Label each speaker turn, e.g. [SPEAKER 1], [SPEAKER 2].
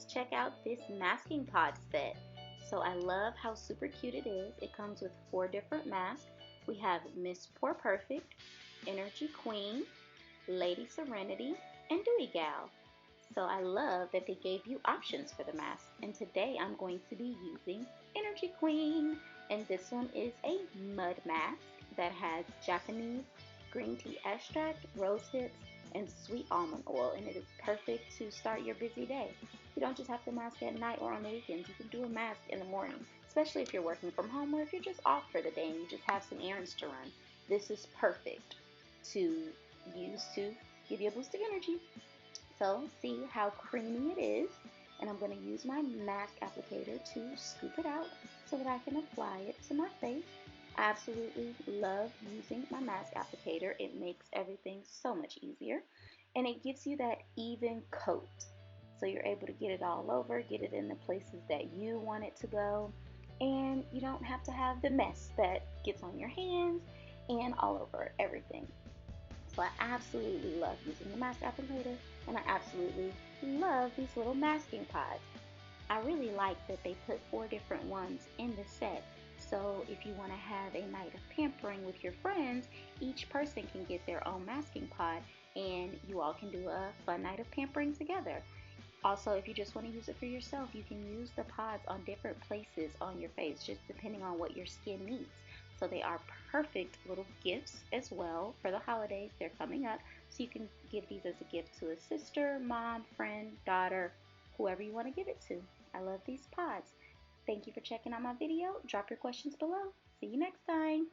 [SPEAKER 1] let's check out this masking pod set. So I love how super cute it is. It comes with 4 different masks. We have Miss Poor Perfect, Energy Queen, Lady Serenity, and Dewy Gal. So I love that they gave you options for the mask. And today I'm going to be using Energy Queen. And this one is a mud mask that has Japanese green tea extract, rose hips, and sweet almond oil. And it is perfect to start your busy day. You don't just have to mask at night or on the weekends. You can do a mask in the morning, especially if you're working from home or if you're just off for the day and you just have some errands to run. This is perfect to use to give you a boost of energy. So see how creamy it is, and I'm going to use my mask applicator to scoop it out so that I can apply it to my face. I absolutely love using my mask applicator. It makes everything so much easier, and it gives you that even coat. So you're able to get it all over, get it in the places that you want it to go, and you don't have to have the mess that gets on your hands and all over everything. So I absolutely love using the mask applicator, and I absolutely love these little masking pods. I really like that they put 4 different ones in the set. So if you want to have a night of pampering with your friends, each person can get their own masking pod and you all can do a fun night of pampering together. Also, if you just want to use it for yourself, you can use the pods on different places on your face, just depending on what your skin needs. So they are perfect little gifts as well for the holidays. They're coming up, so you can give these as a gift to a sister, mom, friend, daughter, whoever you want to give it to. I love these pods. Thank you for checking out my video. Drop your questions below. See you next time.